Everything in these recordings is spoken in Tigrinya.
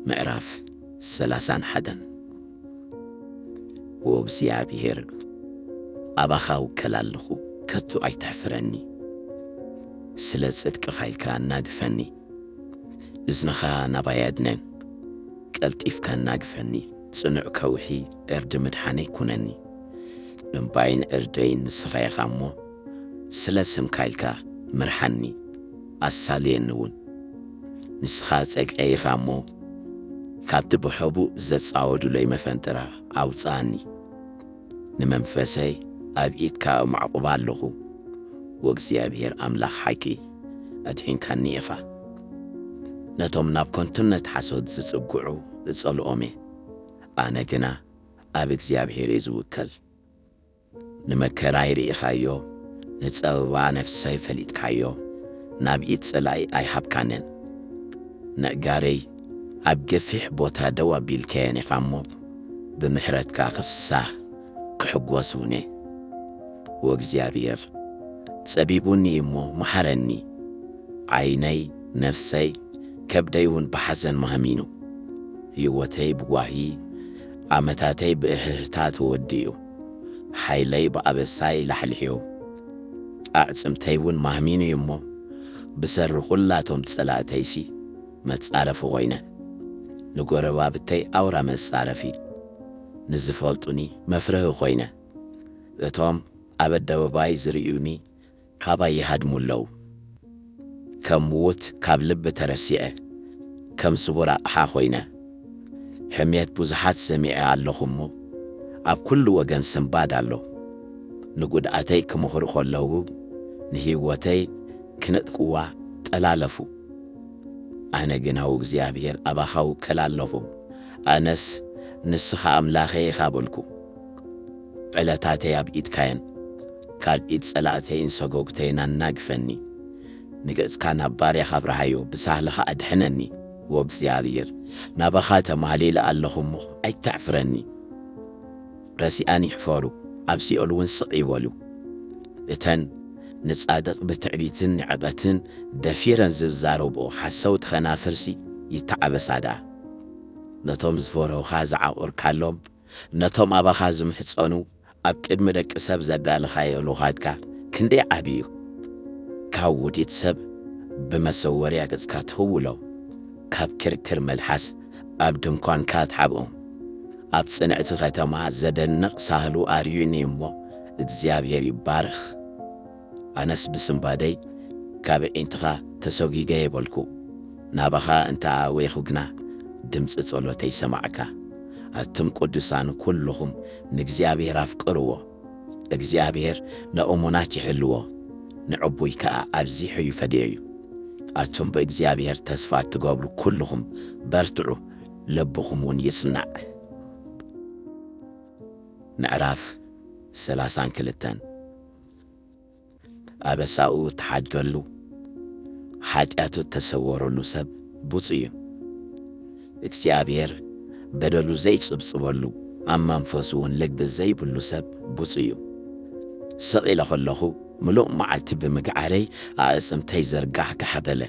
ምዕራፍ 31 ወእግዚአብሔር ኣባኻ ውከላለኹ ከቶ ኣይተሕፍረኒ ስለ ጽድቅኻ ኢልካ እናግፈኒ እዝንኻ ናባይ ኣድነን ቀልጢፍካ እናግፈኒ ጽኑዕ ከውሒ ዕርዲ ምድሓነይ ኩነኒ እምባይን ዕርደይን ንስኻ ኢኻ እሞ ስለ ስምካ ኢልካ ምርሓኒ ኣሳልየኒ እውን ንስኻ ጸግዐ ኢኻ እሞ ካብቲ ብሕቡእ ዘጻወዱለይ መፈንጥራ ኣውፃኒ ንመንፈሰይ ኣብ ኢድካ እማዕቁባ ኣለኹ ወእግዚአብሔር ኣምላኽ ሓቂ ኣድሒንካኒ ኢኻ ነቶም ናብ ኮንቱነት ሓሶት ዝጽጉዑ እጸልኦም እየ ኣነ ግና ኣብ እግዚኣብሔር እየ ዝውከል ንመከራይ ርኢኻዮ ንጸበባ ነፍሰይ ፈሊጥካዮ ናብ ኢድ ጸላኢ ኣይሃብካነን ነእጋረይ ኣብ ገፊሕ ቦታ ደው ኣቢልከየን ኢኻ እሞ ብምሕረትካ ክፍሳህ ክሕጐስ እውን እየ ወእግዚአብሔር ጸቢቡኒ እሞ መሓረኒ ዓይነይ ነፍሰይ ከብደይ እውን ብሓዘን መሃሚኑ ህይወተይ ብጓሂ ዓመታተይ ብእህህታት ወዲኡ ሓይለይ ብኣበሳይ ላሕልሕዩ ኣዕጽምተይ እውን ማህሚኑ እሞ ብሰሪ ኹላቶም ጸላእተይሲ መጻረፊ ኾይነ ንጐረባብተይ ኣውራ መጻረፊ ንዝፈልጡኒ መፍርሒ ኾይነ እቶም ኣብ ኣደባባይ ዝርዩኒ ካባይ ይሃድሙ ኣለዉ ከም ምዉት ካብ ልቢ ተረሲዐ ከም ስቡር ኣቕሓ ኾይነ ሕሜት ብዙሓት ሰሚዐ ኣለኹ እሞ ኣብ ኩሉ ወገን ስምባድ ኣሎ ንጕድኣተይ ክምኽሩ ኸለዉ ንህይወተይ ክነጥቅዋ ጠላለፉ ኣነ ግና ወእግዚአብሔር ኣባኻ ውከል ኣለኹ ኣነስ ንስኻ ኣምላኸይ ኢኻ በልኩ ዕለታተይ ኣብ ኢድካየን ካብ ኢድ ጸላእተይን ሰጐግተይን ኣናግፈኒ ንገጽካ ናብ ባርያኻ ኣብርሃዮ ብሳህልኻ ኣድሕነኒ ወእግዚአብሔር ናባኻ ተማህሊለ ኣለኹ እሞ ኣይተዕፍረኒ ረሲኣን ይሕፈሩ ኣብ ሲኦል እውን ስቕ ይበሉ እተን ንጻድቕ ብትዕቢትን ንዕቐትን ደፊረን ዝዛረብኦ ሓሰውቲ ኸናፍርሲ ይተዓበሳዳ ነቶም ዝፈረውኻ ዝዓቑርካሎም ነቶም ኣባኻ ዝምሕፀኑ ኣብ ቅድሚ ደቂ ሰብ ዘዳልኻዮ ልኻድካ ክንደይ ዓብዩ ካብ ውዲት ሰብ ብመሰወርያ ገጽካ ትኽውሎ ካብ ክርክር መልሓስ ኣብ ድንኳንካ ትሓብኦም ኣብ ጽንዕቲ ኸተማ ዘደንቕ ሳህሉ ኣርዩኒ እሞ እግዚኣብሔር ይባርኽ ኣነስ ብስምባደይ ካብ ዒንትኻ ተሰጊገ የበልኩ ናባኻ እንተኣወይኹ ግና ድምፂ ጸሎተይ ሰማዕካ ኣቱም ቅዱሳን ኩልኹም ንእግዚአብሔር ኣፍቅርዎ እግዚኣብሔር ንእሙናት ይሕልዎ ንዕቡይ ከዓ ኣብዚሑ ይፈድየዩ ኣቱም ብእግዚአብሔር ተስፋ እትገብሩ ኩልኹም በርትዑ ልብኹም እውን ይጽናዕ ምዕራፍ 32 ኣበሳኡ ተሓድገሉ ሓጢአቱ ተሰወረሉ ሰብ ብፁዕ እዩ እግዚአብሔር በደሉ ዘይጽብጽበሉ ኣብ መንፈሱ እውን ልግቢ ዘይብሉ ሰብ ብፁዕ እዩ ስቕ ኢለ ኸለኹ ምሉእ መዓልቲ ብምግዓረይ ኣዕጽምተይ ዘርጋሕጋሕ በለ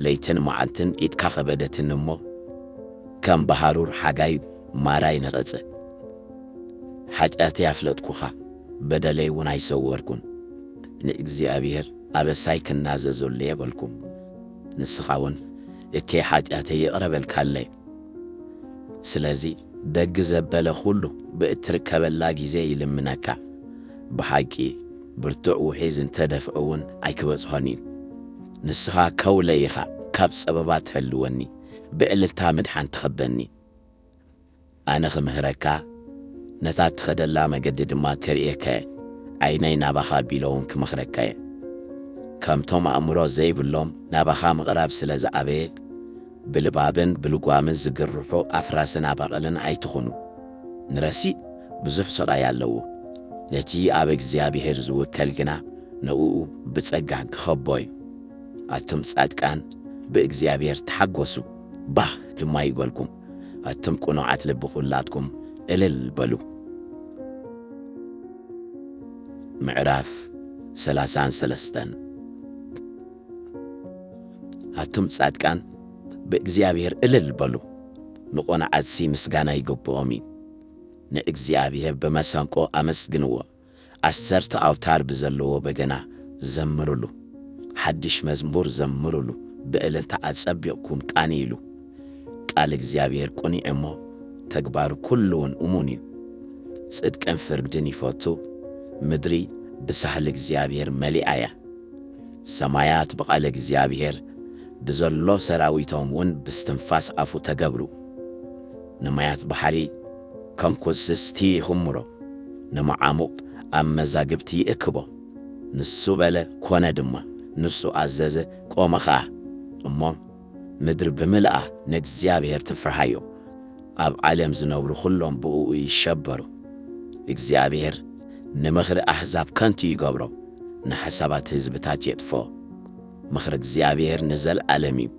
ለይትን መዓልትን ኢድካ ኸበደትን እሞ ከም ባሃሩር ሓጋይ ማራይ ንቐጽእ ሓጢአተይ ኣፍለጥኩኻ በደለይ እውን ኣይሰወርኩን ንእግዚአብሔር ኣበሳይ ክናዘዘሉ የበልኩም ንስኻ እውን እከይ ሓጢአተይ ይቕረበልካለይ ስለዚ ደግ ዘበለ ኹሉ ብእትርከበላ ጊዜ ይልምነካ ብሓቂ ብርቱዕ ውሒዝ እንተደፍአ እውን ኣይክበጽሖን እዩ ንስኻ ከውለይ ኢኻ ካብ ጸበባ ትሕልወኒ ብዕልልታ ምድሓን ትኸበኒ ኣነ ኽምህረካ ነታ ትኸደላ መገዲ ድማ ክርእየከ ዓይነይ ናባኻ ኣቢሎውን ክምኽረካ እየ ከምቶም ኣእምሮ ዘይብሎም ናባኻ ምቕራብ ስለ ዝዓበየ ብልባብን ብልጓምን ዝግርሑ ኣፍራስን ኣባቕልን ኣይትኹኑ ንረሲእ ብዙሕ ስቓይ ኣለዎ ነቲ ኣብ እግዚኣብሔር ዝውከል ግና ንእኡ ብጸጋሕ ክኸቦ እዩ ኣቱም ጻድቃን ብእግዚአብሔር ተሓጐሱ ባህ ድማ ይበልኩም ኣቱም ቁኑዓት ልቢ ኹላትኩም እልል በሉ ምዕራፍ 33 ኣቱም ጻድቃን ብእግዚአብሔር እልል በሉ ንቖንዓሲ ምስጋና ይግብኦም እዩ ንእግዚአብሔር በመሰንቆ ኣመስግንዎ 10 ኣውታር ብዘለዎ በገና ዘምሩሉ ሓድሽ መዝሙር ዘምሩሉ ብእልልታ ኣጸቢቕኩም ቃኒ ኢሉ ቃል እግዚአብሔር ቁኒዕ እሞ ተግባሩ ኩሉውን እሙን እዩ ጽድቅን ፍርድን ይፈቱ ምድሪ ብሳህሊ እግዚአብሔር መሊኣ እያ ሰማያት ብቓለ እግዚአብሔር ብዘሎ ሰራዊቶም እውን ብስትንፋስ ኣፉ ተገብሩ ንማያት ባሕሪ ከም ኩስስቲ ይኽምሮ ንመዓሙቕ ኣብ መዛግብቲ ይእክቦ ንሱ በለ ኮነ ድማ ንሱ ኣዘዘ ቆመ ኸዓ እሞ ምድሪ ብምልኣ ንእግዚአብሔር ትፍርሃዮ ኣብ ዓለም ዝነብሩ ኹሎም ብእኡ ይሸበሩ እግዚአብሔር ንምኽሪ ኣሕዛብ ከንቱ ይገብሮ ንሓሳባት ሕዝብታት የጥፎ ምኽሪ እግዚአብሔር ንዘለዓለም እዩ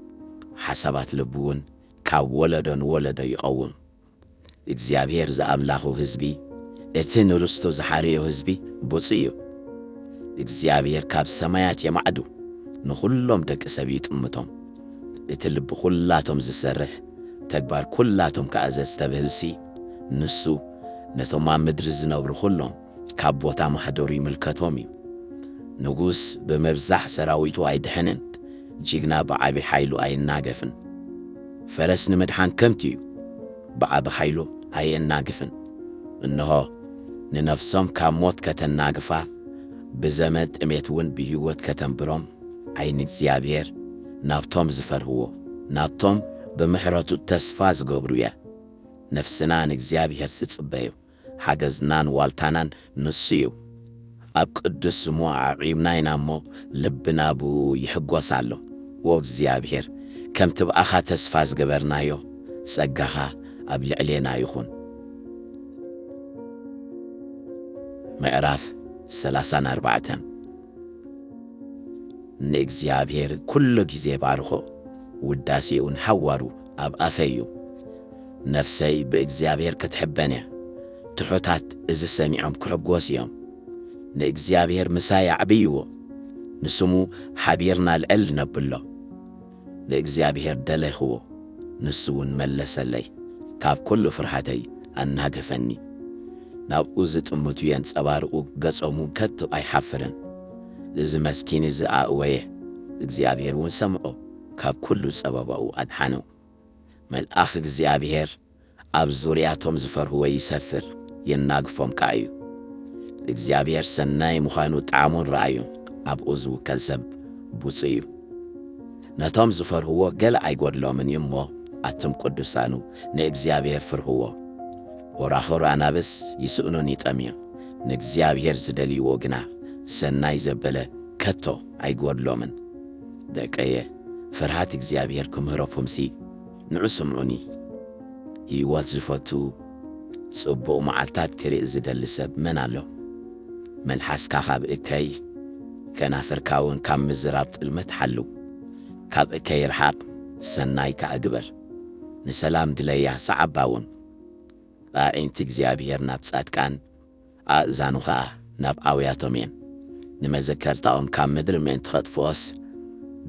ሓሳባት ልቡ እውን ካብ ወለዶ ንወለዶ ይቐውም እግዚአብሔር ዝኣምላኹ ሕዝቢ እቲ ንርስቱ ዝሓርዮ ሕዝቢ ብፁዕ እዩ እግዚአብሔር ካብ ሰማያት የማዕዱ ንኹሎም ደቂ ሰብ ይጥምቶም እቲ ልቢ ኹላቶም ዝሰርሕ ተግባር ኲላቶም ከኣዘዝተ ብህልሲ ንሱ ነቶም ኣብ ምድሪ ዝነብሩ ኹሎም ካብ ቦታ ማሕደሩ ይምልከቶም እዩ ንጉስ ብምብዛሕ ሰራዊቱ ኣይድሕንን ጅግና ብዓቢ ሓይሉ ኣይናገፍን ፈረስ ንምድሓን ከምቲ እዩ ብዓቢ ሓይሉ ኣየናግፍን እንሆ ንነፍሶም ካብ ሞት ከተናግፋ ብዘመን ጥሜት እውን ብህይወት ከተንብሮም ዓይኒ እግዚአብሔር ናብቶም ዝፈርህዎ ናብቶም ብምሕረቱ ተስፋ ዝገብሩ እያ ነፍስና ንእግዚአብሔር ትጽበዮ ሓገዝናን ዋልታናን ንሱ እዩ ኣብ ቅዱስ ስሙ ዓቂብና ኢና እሞ ልብና ብኡ ይሕጐስ ኣሎ ወእግዚአብሔር ከምቲ ብኣኻ ተስፋ ዝገበርናዮ ጸጋኻ ኣብ ልዕሌና ይኹን ምዕራፍ 34 ንእግዚአብሔር ኩሉ ጊዜ ባርኾ ውዳሴኡን ሓዋሩ ኣብ ኣፈይ እዩ ነፍሰይ ብእግዚአብሔር ክትሕበን እያ ትሑታት እዚ ሰሚዖም ክሕጐስ እዮም ንእግዚአብሔር ምሳይ ኣዕብይዎ ንስሙ ሓቢርና ልዕል ነብሎ ንእግዚአብሔር ደለይኽዎ ንሱ እውን መለሰለይ ካብ ኩሉ ፍርሃተይ ኣናገፈኒ ናብኡ ዝጥምቱ የንጸባርቑ ገጾሙ ከቶ ኣይሓፍርን እዚ መስኪን እዚ ኣእወየ እግዚአብሔር እውን ሰምዖ ካብ ኩሉ ጸበባኡ ኣድሓነው መልኣኽ እግዚአብሔር ኣብ ዙርያቶም ዝፈርህዎ ይሰፍር የናግፎም ከዓ እዩ እግዚአብሔር ሰናይ ምዃኑ ጣዕሙን ረኣዩ ኣብኡ ዝውከል ሰብ ብፁዕ እዩ ነቶም ዝፈርህዎ ገለ ኣይጐድሎምን እዩ እሞ ኣቶም ቅዱሳኑ ንእግዚአብሔር ፍርህዎ ወራኽሩ ኣናብስ ይስእኑን ይጠምዮም ንእግዚአብሔር ዝደልይዎ ግና ሰናይ ዘበለ ከቶ ኣይጐድሎምን ደቀየ ፍርሃት እግዚአብሔር ክምህረኩምሲ ንዑ ስምዑኒ ህይወት ዝፈቱ ጽቡቕ መዓልታት ክሪእ ዝደሊ ሰብ መን ኣሎ መልሓስካ ካብ እከይ ከናፍርካ እውን ካብ ምዝራብ ጥልመት ሓልው ካብ እከይ ርሓቕ ሰናይ ከኣግበር ንሰላም ድለያ ሰዓባ እውን ኣዒንቲ እግዚአብሔር ናብ ጻድቃን ኣእዛኑ ኸዓ ናብ ኣውያቶም እየን ንመዘከርታኦም ካብ ምድሪ ምእንቲ ኸጥፍኦስ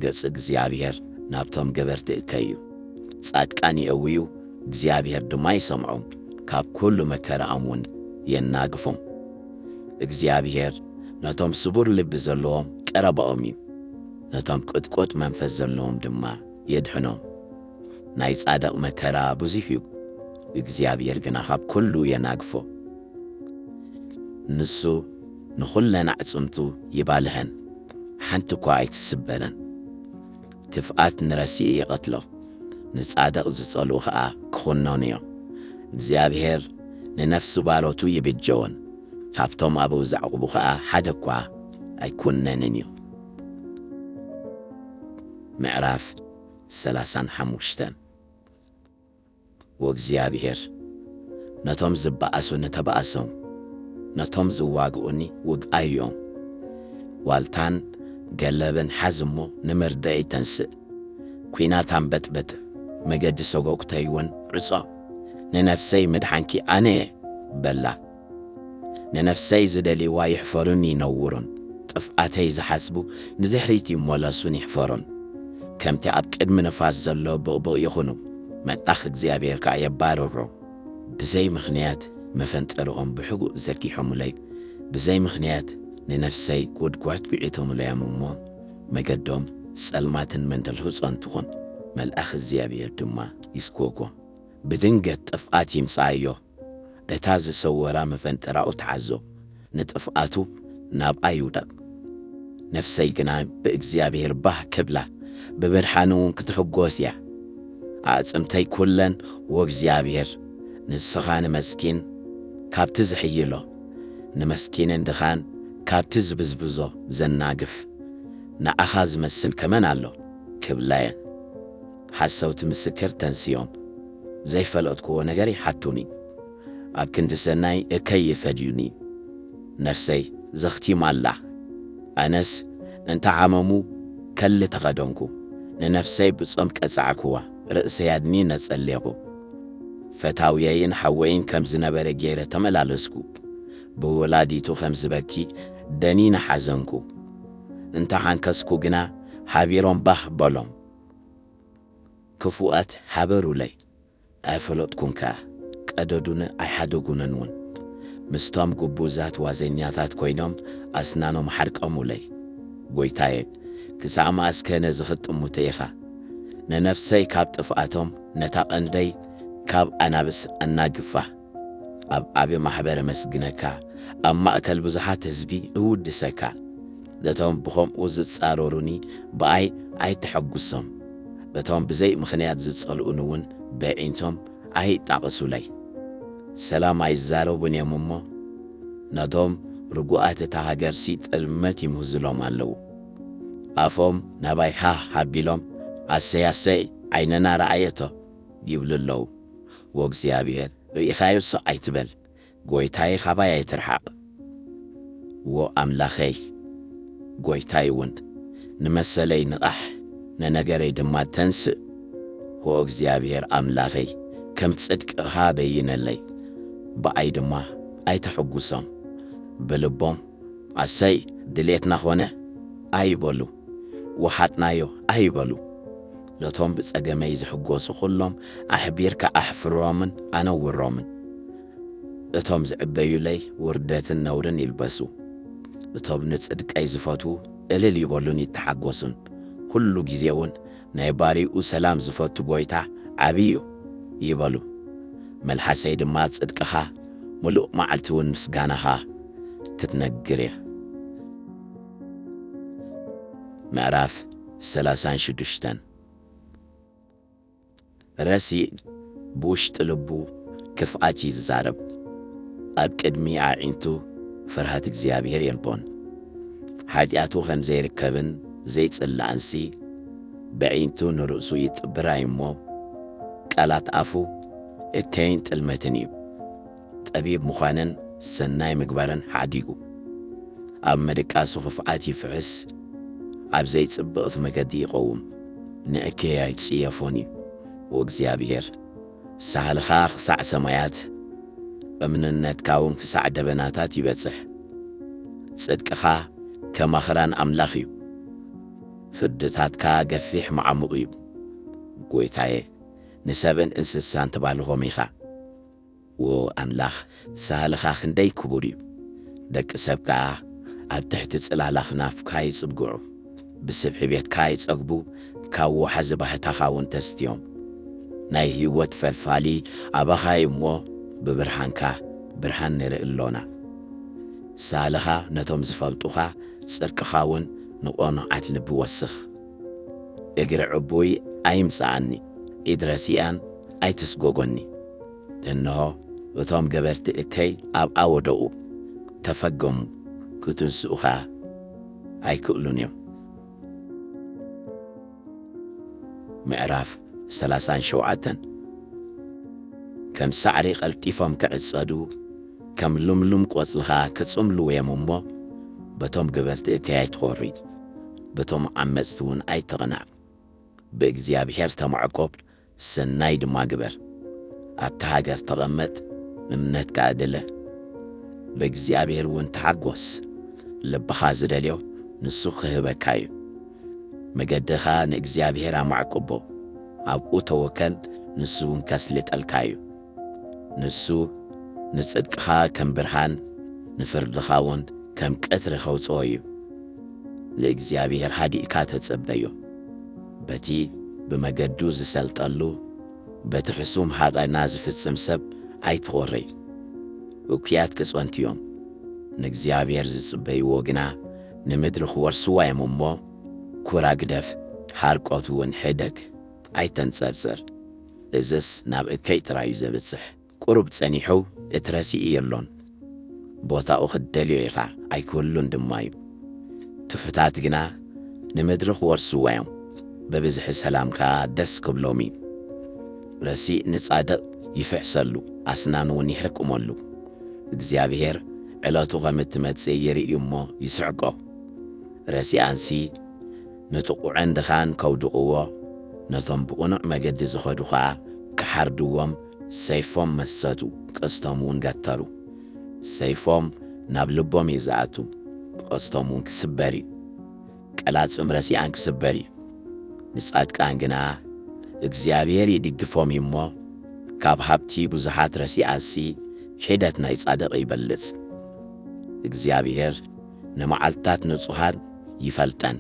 ገጽ እግዚአብሔር ናብቶም ገበርቲ እከይ እዩ ጻድቃን ይእውዩ እግዚአብሔር ድማ ይሰምዖም ካብ ኩሉ መከራኦም እውን የናግፎም እግዚአብሔር ነቶም ስቡር ልቢ ዘለዎም ቀረበኦም እዩ ነቶም ቁጥቁጥ መንፈስ ዘለዎም ድማ የድሕኖም ናይ ጻድቕ መከራ ብዙሕ እዩ እግዚአብሔር ግና ካብ ኩሉ የናግፎ ንሱ ንኹለን ኣዕጽምቱ ይባልሐን ሓንቲ እኳ ኣይትስበረን ትፍኣት ንረሲእ ይቐትሎ ንጻድቕ ዝጸልኡ ኸዓ ክኹኖን እዮም እግዚአብሔር ንነፍሲ ባሎቱ ይብጀወን ካብቶም ኣብኡ ዘዕቕቡ ኸዓ ሓደ እኳ ኣይኩነንን እዩ ምዕራፍ 35 ወእግዚአብሔር ነቶም ዝበኣሱ ነተበኣሶም ነቶም ዝዋግኡኒ ውግኣዮም ዋልታን ገለብን ሓዝሞ ንምርዳይ ተንስእ ኲናት ኣንበጥበጥ መገዲ ሰጎግተይውን ዕጾ ንነፍሰይ ምድሓንኪ ኣነ በላ ንነፍሰይ ዝደልይዋ ይሕፈሩን ይነውሩን ጥፍኣተይ ዝሓስቡ ንድሕሪት ይመለሱን ይሕፈሩን ከምቲ ኣብ ቅድሚ ነፋስ ዘሎ ብቕቡቕ ይኹኑ መልአኽ እግዚኣብሔር ከዓ የባረሮ ብዘይ ምኽንያት መፈንጠርኦም ብሕጉእ ዘርጊሖሙለይ ብዘይ ምኽንያት ንነፍሰይ ጐድጓድ ጒዒቶሙለዮም እሞ መገዶም ጸልማትን መንደልሁጾ እንትኾን መልአኽ እግዚኣብሔር ድማ ይስክወጎ ብድንገት ጥፍኣት ይምጽኣዮ እታ ዝሰወራ መፈንጠራኡ ተዓዞ ንጥፍኣቱ ናብኣ ይውደቕ ነፍሰይ ግና ብእግዚኣብሔር ባህ ክብላ ብብርሃኑ እውን ክትሕጐስ እያ ኣዕጽምተይ ኲለን ወእግዚኣብሔር ንስኻ ንመስኪን ካብቲ ዝሕይሎ ንመስኪንን ድኻን ካብቲ ዝብዝብዞ ዘናግፍ ንኣኻ ዝመስል ከመን ኣሎ ክብላየን ሓሰውቲ ምስክር ተንስዮም ዘይፈለጥክዎ ነገር ይሓቱኒ ኣብ ክንዲ ሰናይ እከይ ይፈድዩኒ ነፍሰይ ዘኽቲማላ ኣነስ እንተዓመሙ ከሊ ተኸደንኩ ንነፍሰይ ብጾም ቀጻዕክዋ ርእሰይ ኣድኒ ነጸልየኹ ፈታውየይን ሓወይን ከም ዝነበረ ገይረ ተመላለስኩ ብወላዲቱ ከም ዝበኪ ደኒነ ሓዘንኩ እንተሓንከስኩ ግና ሓቢሮም ባህ በሎም ክፉኣት ሓበሩለይ ኣይፈለጥኩንካ ቀደዱን ኣይሓደጉንን እውን ምስቶም ግቡዛት ዋዘኛታት ኮይኖም ኣስናኖም ሓርቀሙለይ ጐይታየ ክሳብ ማእስከነ ዝኽጥሙተ ኢኻ ንነፍሰይ ካብ ጥፍኣቶም ነታ ቐንደይ ካብ ኣናብስ ኣናግፋ ኣብ ዓብ ማሕበረ መስግነካ ኣብ ማእከል ብዙሓት ህዝቢ እውድሰካ ነቶም ብኸምኡ ዝጻረሩኒ ብኣይ ኣይተሐጕሶም እቶም ብዘይ ምኽንያት ዝጸልኡን እውን በዒንቶም ኣይጣቕሱለይ ሰላም ኣይዛረቡን እዮም እሞ ነቶም ርጉኣት እታ ሃገርሲ ጥልመት ይምህዝሎም ኣለዉ ኣፎም ናባይ ሃህ ሃቢሎም ኣሰይ ዓይነና ረኣየቶ ይብሉ ኣለዉ ወእግዚኣብሔር ርኢኻዮሶ ኣይትበል ጐይታዬ ኻባይ ኣይትርሓቕ ወኣምላኸይ ጐይታይ እውን ንመሰለይ ንቓሕ ነነገረይ ድማ ተንስእ ወእግዚኣብሔር ኣምላኸይ ከም ጽድቅኻ በይነለይ ብኣይ ድማ ኣይተሐጕሶም ብልቦም ኣሰይ ድሌትና ኾነ ኣይበሉ ወሓጥናዮ ኣይበሉ ነቶም ብጸገመይ ዝሕጐሱ ኹሎም ኣሕቢርካ ኣሕፍሮምን ኣነውሮምን እቶም ዝዕበዩለይ ውርደትን ነውርን ይልበሱ እቶም ንጽድቀይ ዝፈትዉ እልል ይበሉን ይተሓጐሱን ኩሉ ጊዜ እውን ናይ ባሪኡ ሰላም ዝፈቱ ጐይታ ዓብዩ ይበሉ መልሓሰይ ድማ ጽድቅኻ ምሉእ መዓልቲ እውን ምስጋናኻ ትትነግር እያ ምዕራፍ 36 ረሲዕ ብውሽጢ ልቡ ክፍኣት ይዛረብ ኣብ ቅድሚ ኣዒንቱ ፍርሃት እግዚኣብሔር የልቦን ሓጢኣቱ ከም ዘይርከብን ዘይጽላእንሲ በዒንቱ ንርእሱ ይጥብራ እሞ ቃላት ኣፉ እከይን ጥልመትን እዩ ጠቢብ ምዃንን ሰናይ ምግባርን ሓዲጉ ኣብ መድቃሱ ክፍኣት ይፍሕስ ኣብ ዘይጽብቕት መገዲ ይቐውም ንእከይ ኣይጽየፎን እዩ ወእግዚኣብሔር ሳህልኻ ክሳዕ ሰማያት እምንነትካ እውን ክሳዕ ደበናታት ይበጽሕ ጽድቅኻ ከማኽራን ኣምላኽ እዩ ፍርድታትካ ገፊሕ መዓሙቕ እዩ ጐይታዬ ንሰብን እንስሳን ተባልኾም ኢኻ ወኣምላኽ ሳህልኻ ክንደይ ክቡር እዩ ደቂ ሰብ ከዓ ኣብ ትሕቲ ጽላላኽ ናፍካ ይጽብግዑ ብስብሒ ቤትካ ይጸግቡ ካብ ወሓዚ ባህታኻ እውን ተስትዮም ናይ ህይወት ፈልፋሊ ኣባኻ እሞ ብብርሃንካ ብርሃን ንርኢ ኣሎና ሳልኻ ነቶም ዝፈልጡኻ ጽድቅኻ እውን ንቖኑዓት ልቢ ወስኽ እግሪ ዕቡይ ኣይምጽኣኒ ኢድ ረሲኣን ኣይትስጐጎኒ እንሆ እቶም ገበርቲ እከይ ኣብኣ ወደቑ ተፈገሙ ክትንስኡኻ ኣይክእሉን እዮም ምዕራፍ 37 ከም ሳዕሪ ቐልጢፎም ክዕጸዱ ከም ልምሉም ቈጽልኻ ክጽምሉ እዮም እሞ በቶም ገበርቲ እከይ ኣይትኾሪ በቶም ዓመፅቲ እውን ኣይትቕናዕ ብእግዚኣብሔር ተማዕቆብ ሰናይ ድማ ግበር ኣብቲ ሃገር ተቐመጥ እምነትካ ኣድለ ብእግዚኣብሔር እውን ተሓጐስ ልብኻ ዝደልዮ ንሱ ክህበካ እዩ መገድኻ ንእግዚኣብሔር ኣማዕቅቦ ኣብኡ ተወከል ንሱን ከስልጠልካዩ ንሱ ንጽድቅኻ ከም ብርሃን ንፍርድኻውን ከም ቀትሪ ኸውፅኦ እዩ ለእግዚአብሔር ሃዲእካ ተጸበዮ በቲ ብመገዱ ዝሰልጠሉ በቲ ሕሱም ሓጣይና ዝፍጽም ሰብ ኣይትኾረይ እኩያት ክጸንትዮም ንእግዚአብሔር ዝጽበይዎ ግና ንምድሪ ክወርስዋ እዮም እሞ ኩራ ግደፍ ሓርቆት እውን ሕደግ ኣይተንጸርጽር እዝስ ናብ እከይ ጥራዩ ዘብጽሕ ቁሩብ ጸኒሑ እትረሲእ የሎን ቦታኡ ኽደልዮ ኢኻ ኣይክህሉን ድማ እዩ ትፍታት ግና ንምድሪ ክወርስዋ እዮም በብዝሒ ሰላምካ ደስ ክብሎም እዩ ረሲእ ንጻድቕ ይፍሕሰሉ ኣስናኑ እውን ይሕርቅመሉ እግዚኣብሔር ዕለቱ ኸም እትመጽእ የርእዩ እሞ ይስሕቆ ረሲኣንሲ ንጥቑዕን ድኻን ከውድቕዎ ነቶም ብቕኑዕ መገዲ ዝኸዱ ኸዓ ክሓርድዎም ሰይፎም መሰቱ ቀስቶም እውን ገተሩ ሰይፎም ናብ ልቦም እዩ ዝኣቱ ቀስቶም እውን ክስበር እዩ ቀላጽም ረሲኣን ክስበር እዩ ንጻድቃን ግና እግዚኣብሔር ይድግፎም እዩ እሞ ካብ ሃብቲ ብዙሓት ረሲኣንሲ ሒደት ናይ ጻድቕ ይበልጽ እግዚኣብሔር ንመዓልትታት ንጹሃን ይፈልጠን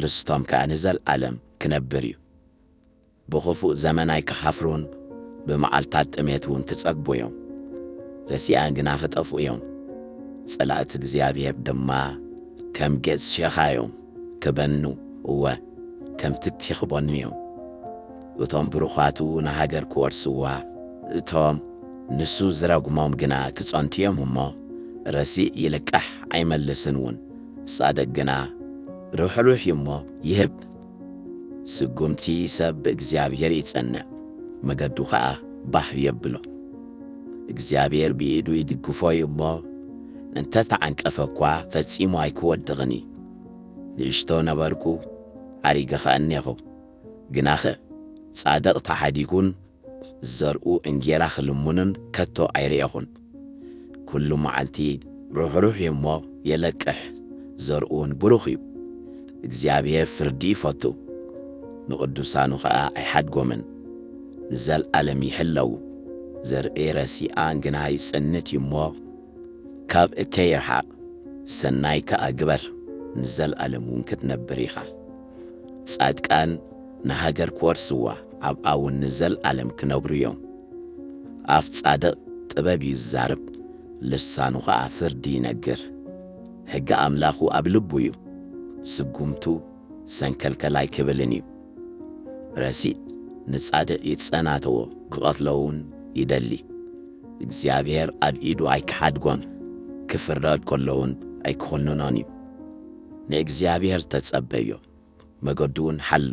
ርስቶም ከዓ ንዘለዓለም ክነብር እዩ ብኽፉእ ዘመን ኣይክሓፍሩን ብመዓልትታት ጥሜት እውን ክጸግቡ እዮም ረሲኣን ግና ክጠፍኡ እዮም ጸላእቲ እግዚኣብሔር ድማ ከም ጌጽ ሸኻ እዮም ክበኑ እወ ከም ትኪ ክበኑ እዮም እቶም ብሩኻቱ ንሃገር ክወርስዋ እቶም ንሱ ዝረግሞም ግና ክጸንቱ እዮም እሞ ረሲእ ይልቃሕ ኣይመልስን እውን ጻድቕ ግና ርኅሩሕ እዩ እሞ ይህብ ስጉምቲ ሰብ ብእግዚአብሔር ይጸንዕ መገዱ ኸዓ ባህ የብሎ እግዚአብሔር ብኢዱ ይድግፎ እዩ እሞ እንተ ተዓንቀፈ እኳ ፈጺሙ ኣይክወድቕን እዩ ንእሽቶ ነበርኩ ኣሪገ ኸእኔኹ ግናኸ ጻድቕ ተሓዲጉን ዘርኡ እንጀራ ክልሙንን ከቶ ኣይርአኹን ኩሉ መዓልቲ ርኅሩሕ እዩ እሞ የለቅሕ ዘርኡን ብሩኽ እዩ እግዚአብሔር ፍርዲ ይፈቱ ንቕዱሳኑ ኸዓ ኣይሓድጎምን ንዘለዓለም ይሕለዉ ዘርኢ ረሲኣን ግና ይጽንት እዩ እሞ ካብ እከይ ይርሓቕ ሰናይ ከኣ ግበር ንዘለዓለም እውን ክትነብር ኢኻ ጻድቃን ንሃገር ክወርስዋ ኣብኣ እውን ንዘለዓለም ክነብሩ እዮም ኣፍ ጻድቕ ጥበብ እዩ ዝዛርብ ልሳኑ ኸዓ ፍርዲ ይነግር ሕጊ ኣምላኹ ኣብ ልቡ እዩ ስጉምቱ ሰንከልከላይ ክብልን እዩ ረሲእ ንጻድቕ ይጸናተዎ ክቐትለውን ይደሊ እግዚአብሔር ኣብ ኢዱ ኣይክሓድጎን ክፍረድ ከሎውን ኣይክኾንኖን እዩ ንእግዚአብሔር ተጸበዮ መገዱ እውን ሓሉ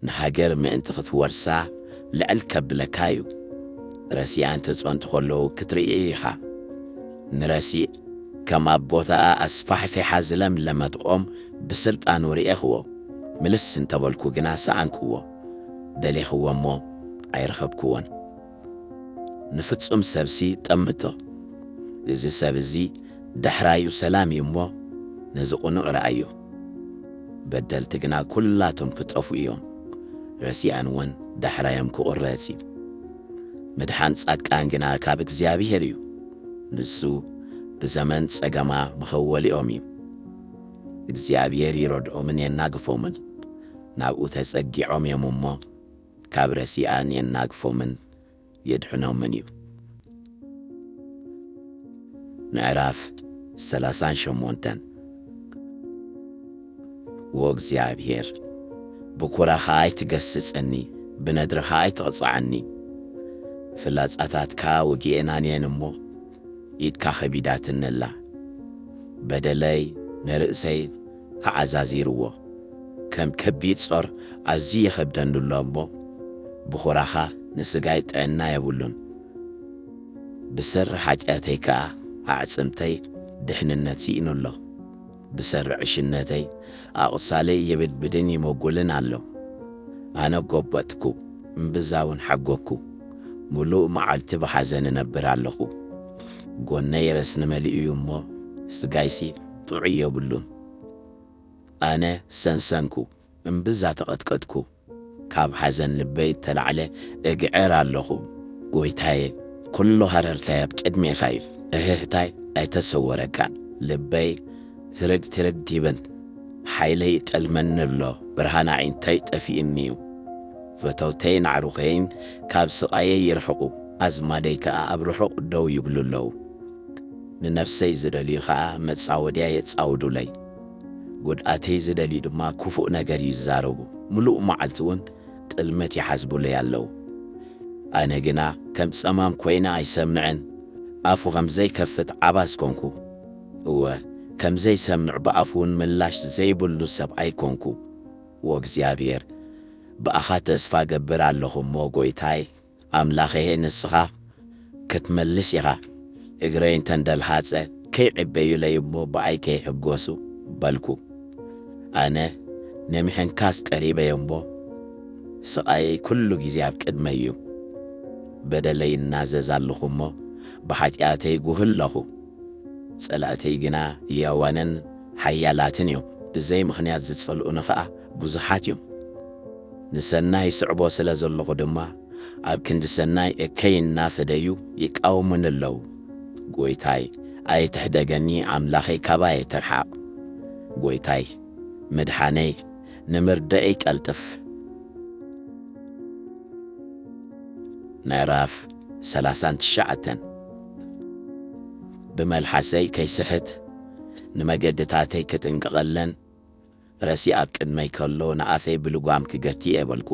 ንሃገር ምእንቲ ክትወርሳ ልዕል ከብለካ እዩ ረሲኣን ተጸንቱ ከለዉ ክትርኢ ኢኻ ንረሲእ ከም ኣብ ቦታኣ ኣስፋሕፊሓ ዝለምለመት ኦም ብስልጣኑ ርኤኽዎ ምልስ እንተበልኩ ግና ሰኣንክዎ ደሊኽዎ እሞ ኣይረኸብክዎን ንፍጹም ሰብሲ ጠምቶ እዚ ሰብ እዙ ዳሕራዩ ሰላም እዩ እሞ ነዚ ቕኑዕ ረአዮ በደልቲ ግና ኲላቶም ክጠፉ እዮም ረሲኣን እውን ዳሕራዮም ክቑረጽ እዩ ምድሓን ጻድቃን ግና ካብ እግዚኣብሔር እዩ ንሱ ብዘመን ጸገማ መኸወሊኦም እዩ እግዚኣብሔር ይረድኦምን የናግፎምን ናብኡ ተጸጊዖም እዮም እሞ ካብ ረሲኣን የናግፎምን የድሕኖምን እዩ ምዕራፍ 38 ወእግዚአብሔር ብኵራኻ ኣይትገስጸኒ ብነድርኻ ኣይትቕጽዓኒ ፍላጻታትካ ወጊአናን እየን እሞ ኢድካ ኸቢዳትንላ በደለይ ንርእሰይ ተዓዛዚርዎ ከም ከቢድ ጾር ኣዝዩ የኸብደንሎ እሞ ብኹራኻ ንስጋይ ጥዕና የብሉን ብስሪ ሓጢአተይ ከዓ ኣዕጽምተይ ድሕንነት ይእኑሎ ብሰሪ ዕሽነተይ ኣቕሳለይ የብድብድን ይመጕልን ኣሎ ኣነ ጐበጥኩ እምብዛውን ሓጐኩ ሙሉእ መዓልቲ ብሓዘን እነብር ኣለኹ ጐነይ ረስኒ መሊኡ እዩ እሞ ስጋይሲ ጥዑይ የብሉን ኣነ ሰንሰንኩ እምብዛ ተቐጥቀጥኩ ካብ ሓዘን ልበይ ተላዕለ እግዕር ኣለኹ ጐይታየ ኩሉ ሃረርታይ ኣብ ቅድሜኻ እዩ እህህታይ ኣይተሰወረካን ልበይ ትርግ ዲበን ሓይለይ ጠልመኒ ኣሎ ብርሃን ዓይንተይ ጠፊእኒ እዩ ፈተውተይ ናዕሩኸይን ካብ ስቓየይ ይርሕቑ ኣዝማደይ ከኣ ኣብ ርሑቕ ደው ይብሉ ኣለዉ ንነፍሰይ ዝደልዩ ኸዓ መጻወድያ የጻውዱለይ ጐድኣተይ ዝደልዩ ድማ ክፉእ ነገር ይዛረቡ ምሉእ መዓልቲ እውን ጥልመት ይሓስቡለይ ኣለዉ ኣነ ግና ከም ጸማም ኮይነ ኣይሰምዕን ኣፉ ከም ዘይከፍት ዓባስ ኮንኩ እወ ከም ዘይሰምዕ ብኣፉ እውን ምላሽ ዘይብሉ ሰብኣይ ኮንኩ ወእግዚአብሔር ብኣኻ ተስፋ ገብር ኣለኹ እሞ ጐይታይ ኣምላኸየ ንስኻ ክትመልስ ኢኻ እግረይ እንተንደልሃፀ ከይዕበዩለይ እሞ ብኣይ ከይሕጐሱ በልኩ ኣነ ነምሕንካስ ቀሪበየ እሞ ስቓየይ ኩሉ ጊዜ ኣብ ቅድመይ እዩ በደለይ እናዘዝ ኣለኹ እሞ ብሓጢኣተይ ጉህለኹ ጸላእተይ ግና ያዋንን ሓያላትን እዮም ብዘይ ምኽንያት ዝጸልኡኒ ኸዓ ብዙሓት እዮም ንሰናይ ስዕቦ ስለ ዘለኹ ድማ ኣብ ክንዲ ሰናይ እከይ እናፈደዩ ይቃወሙኒ ኣለዉ ጐይታይ ኣይትሕደገኒ ኣምላኸይ ካባየ ትርሓቕ ጐይታይ ምድሓነይ ንምርደአይ ቀልጥፍ ምዕራፍ 39 ብመልሓሰይ ከይስሕት ንመገድታተይ ክጥንቅቐለን ረሲ ኣብ ቅድመይ ከሎ ንኣፈይ ብልጓም ክገቲ የበልኩ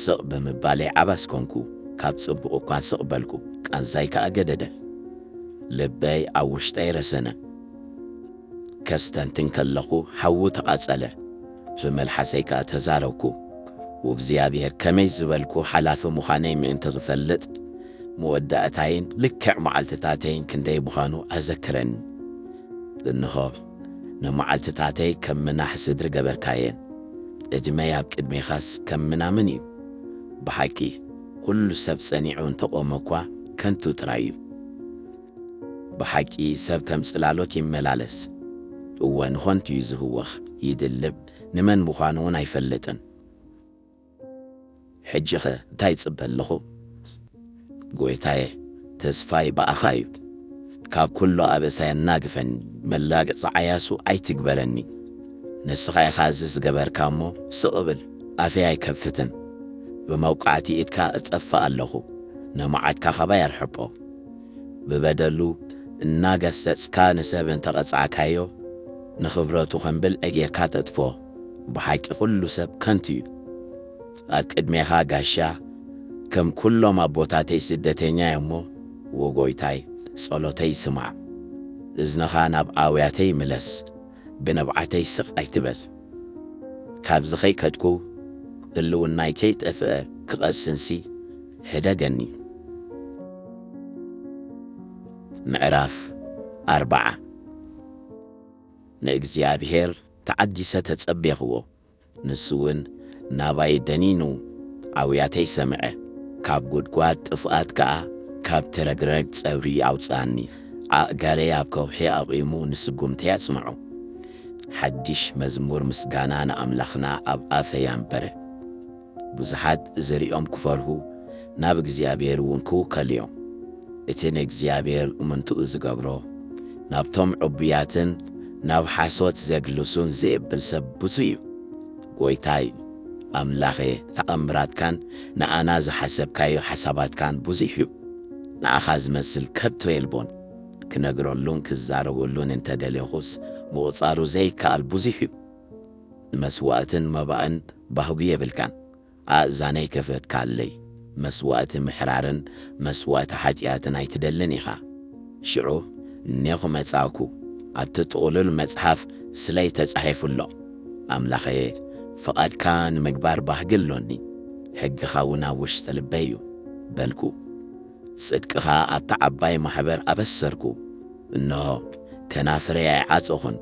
ስቕ ብምባለይ ዓባስ ኮንኩ ካብ ጽቡቕ እኳ ስቕ በልኩ ቃንዛይ ከኣ ገደደ ልበይ ኣብ ውሽጠይ ረሰነ ከስተንትን ከለኹ ሓዊ ተቓጸለ ብመልሓሰይ ከኣ ተዛረብኩ ወእግዚአብሔር ከመይ ዝበልኩ ሓላፊ ምዃነይ ምእንቲ ዝፈልጥ መወዳእታይን ልክዕ መዓልትታተይን ክንደይ ምዃኑ ኣዘክረኒ እንሆ ንመዓልትታተይ ከም ምናሕ ስድሪ ገበርካየን ዕድመይ ኣብ ቅድሜኻስ ከም ምናምን እዩ ብሓቂ ኩሉ ሰብ ጸኒዑ እንተቖመ እኳ ከንቱ ጥራይ እዩ ብሓቂ ሰብ ከም ጽላሎት ይመላለስ እወ ንኾንቱ እዩ ዝህወኽ ይድልብ ንመን ምዃኑ እውን ኣይፈልጥን ሕጂ ኸ እንታይ ጽበ ኣለኹ ጐይታየ ተስፋይ በኣኻ እዩ ካብ ኩሉ ኣበሳይ እናግፈኒ መላግዕ ዓያሱ ኣይትግበረኒ ንስኻ ኢኻ እዚ ዝገበርካ እሞ ስቕብል ኣፈይ ኣይከፍትን ብመውቃዕቲ ኢድካ እጠፋእ ኣለኹ ንመዓድካ ኸባይ ኣርሕጶ ብበደሉ እናገሰጽካ ንሰብ እንተቐጻዕካዮ ንኽብረቱ ኸንብል እጌርካ ተጥፎ ብሓቂ ኩሉ ሰብ ከንቱ እዩ ኣብ ቅድሜኻ ጋሻ ከም ኩሎም ኣቦታተይ ስደተኛ እሞ ወጐይታይ ጸሎተይ ስማዕ እዝነኻ ናብ ኣውያተይ ምለስ ብነብዓተይ ስቕ ኣይትበል ካብዚ ኸይከድኩ ህልውናይ ከይጠፍአ ክቐስንሲ ህደገኒ ምዕራፍ 40 ንእግዚአብሔር ተዓዲሰ ተጸቤኽዎ ንሱ እውን ናባይ ደኒኑ ኣውያተይ ሰምዐ ካብ ጕድጓድ ጥፍኣት ከኣ ካብ ትረግረግ ጸብሪ ኣውፃኒ ኣእጋረይ ኣብ ከውሒ ኣቑሙ ንስጉምተይ ኣጽምዑ ሓድሽ መዝሙር ምስጋና ንኣምላኽና ኣብ ኣፈይ ኣንበረ ብዙሓት ዝሪኦም ክፈርሁ ናብ እግዚኣብሔር እውን ክውከሉ እዮም እቲ ንእግዚኣብሔር እምንትኡ ዝገብሮ ናብቶም ዕቡያትን ናብ ሓሶት ዘግልሱን ዘይብል ሰብ ብዙሕ እዩ ጐይታይ ኣምላኸ ተኣምራትካን ንኣና ዝሓሰብካዮ ሓሳባትካን ብዙሕ እዩ ንኣኻ ዝመስል ከቶ የልቦን ክነግረሉን ክዛረበሉን እንተደልየኹስ ምቝጻሩ ዘይከኣል ብዙሕ እዩ መስዋዕትን መባእን ባህጉ የብልካን ኣእዛነይ ከፈትካ ኣለይ መስዋዕቲ ምሕራርን መስዋዕቲ ሓጢኣትን ኣይትደልን ኢኻ ሽዑ እኔኹ መጻእኩ ኣብቲ ጥቕሉል መጽሓፍ ስለይ ተጻሒፉሎ ኣምላኸየ ፍቓድካ ንምግባር ባህጊ ኣሎኒ ሕግኻ እውን ኣብ ውሽጢ ልበይ እዩ በልኩ ጽድቅኻ ኣብቲ ዓባይ ማሕበር ኣበሰርኩ እንሆ ከናፍረይ ኣይዓፀኹን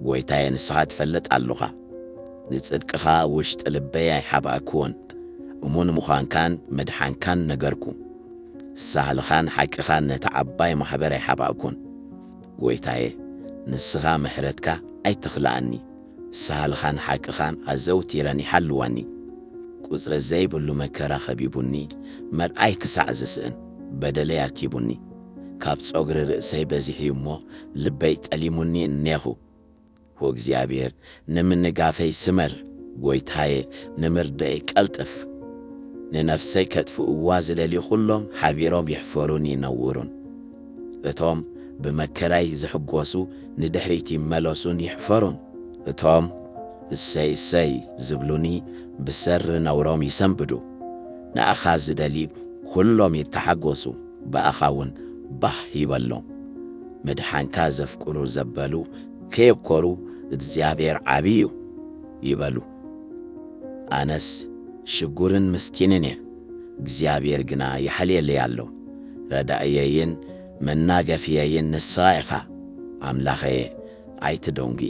ጐይታየ ንስኻ ትፈልጥ ኣለኻ ንጽድቅኻ ውሽጢ ልበይ ኣይሓባእክዎን እሙን ምዃንካን መድሓንካን ነገርኩ ሳህልኻን ሓቂኻን ነቲ ዓባይ ማሕበር ኣይሓባእኩን ጐይታየ ንስኻ ምሕረትካ ኣይትኽልኣኒ ሳህልኻን ሓቂኻን ኣዘውቲረን ይሓልዋኒ ቁፅሪ ዘይብሉ መከራ ኸቢቡኒ መርኣይ ክሳዕ ዝስእን በደለይ ኣርኪቡኒ ካብ ጸጉሪ ርእሰይ በዚሒ እሞ ልበይ ጠሊሙኒ እኔኹ ወእግዚአብሔር ንምንጋፈይ ስመር ጐይታየ ንምርደይ ቀልጥፍ ንነፍሰይ ከጥፍእዋ ዝደልዩ ኹሎም ሓቢሮም ይሕፈሩን ይነውሩን እቶም ብመከራይ ዝሕጐሱ ንድሕሪት ይመለሱን ይሕፈሩን እቶም እሰይ እሰይ ዝብሉኒ ብሰሪ ነውሮም ይሰንብዱ ንኣኻ ዝደልዩ ኲሎም ይተሓጐሱ በኣኻ እውን ባህ ይበሎም ምድሓንካ ዘፍቅሩ ዘበሉ ከየኰሩ እግዚኣብሔር ዓብዪ እዩ ይበሉ ኣነስ ሽጉርን ምስኪንን እየ እግዚኣብሔር ግና ይሓልየለይ ኣሎ ረዳእየይን መናገፍየይን ንስኻ ኢኻ ኣምላኸየ ኣይትደንጊ